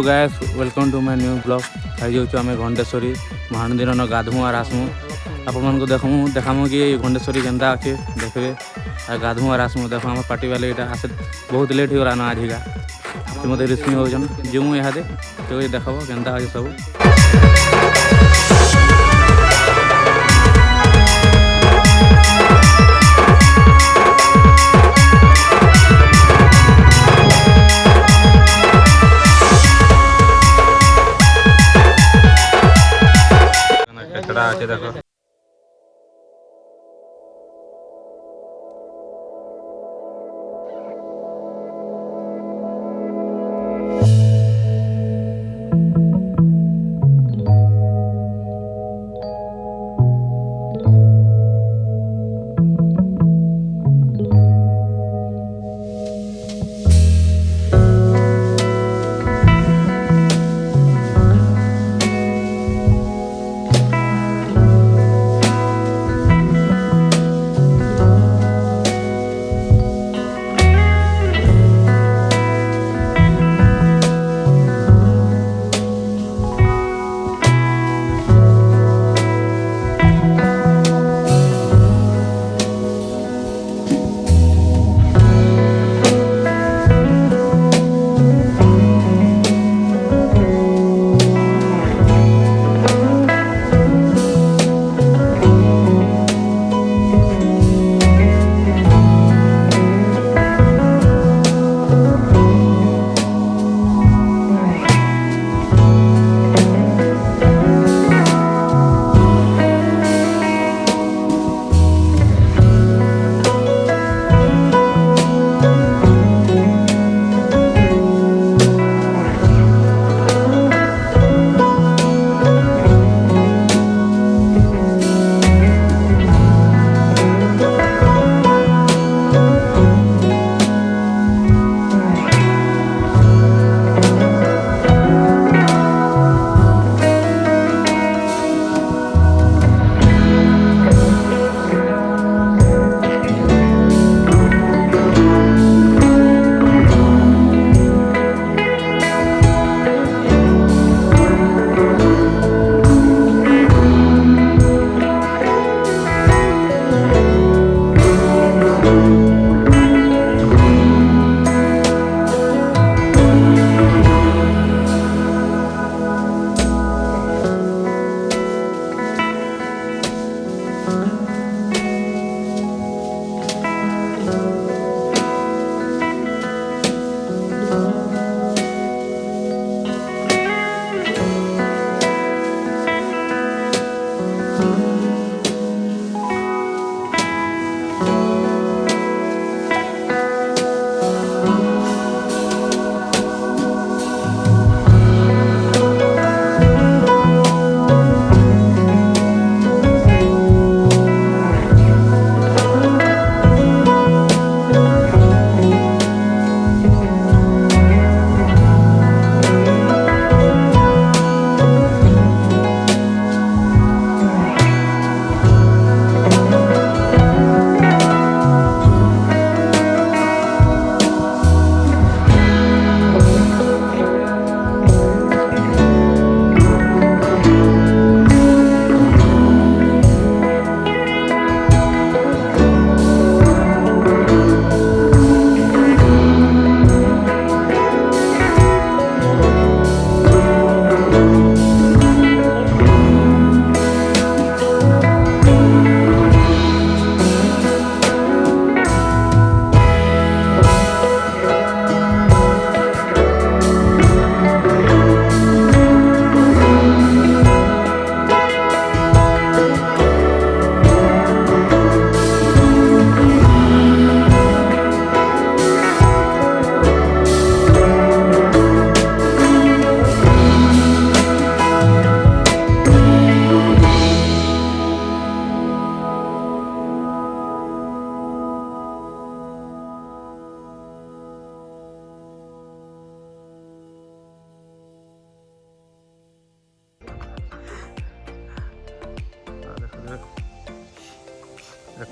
hello guys welcome to my new blog आज जाऊँ आम घंटेश्वरी महानदी न गाधमु और आसमु आपण मानक देखमु देखामु कि घंटेश्वरी केन्ता अच्छे देखबे गाधमु और आसमु देख आम पार्टी वाले यहाँ आसे बहुत लेट हो रहा आजिका से मत रिस्क होजन जो मुझे यहाँ तो देखब केन्ता अच्छे सब আছে দেখো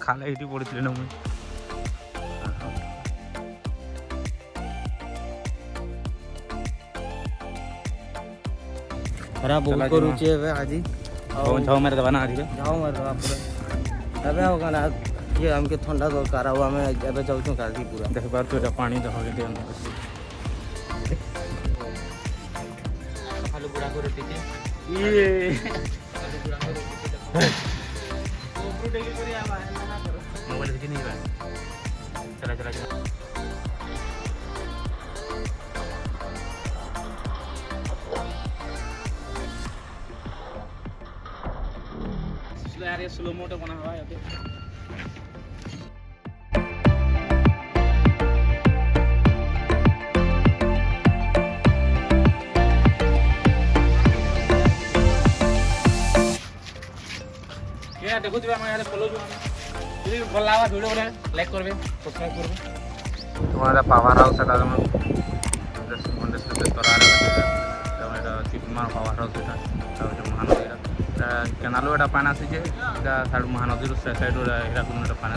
खाला एटी पड़े ना मुझे ଖରା ବହୁତ କରୁଛି ଏବେ ଆଜି ଝାଉ ମାରି ଦେବା ନା ଆଜିକେ ଝାଉ ମାରିଦେବା ପୁରା ଏବେ ଆଉ କାଣା ଟିକେ ଆମକେ ଥଣ୍ଡା ଦରକାର ଆଉ ଆମେ ଏବେ ଯାଉଛୁ ଗାଧି ପୁରା ଦେଖିପାରୁଛୁ ଏଇଟା ପାଣି ଦେହ କେମିତି ଅଛି ଖାଲି ବୁଢ଼ା କରି ଟିକେ मोबाइल किसी नहीं चला चला चला यार ये स्लो मोटो बना हुआ है देखो यहाँ फॉलो যদি ভাল লাগা ভিডিও করে লাইক করবে সাবস্ক্রাইব করবে তোমাদের পাওয়ার হাউস এটা তোমার মন্ডেশ্বরী তরার এটা চিপমার পাওয়ার হাউস এটা এটা মহানদী এটা কেনালও এটা পানি আসিছে এটা সাইড মহানদীর সাইড এটা কোনো একটা পানি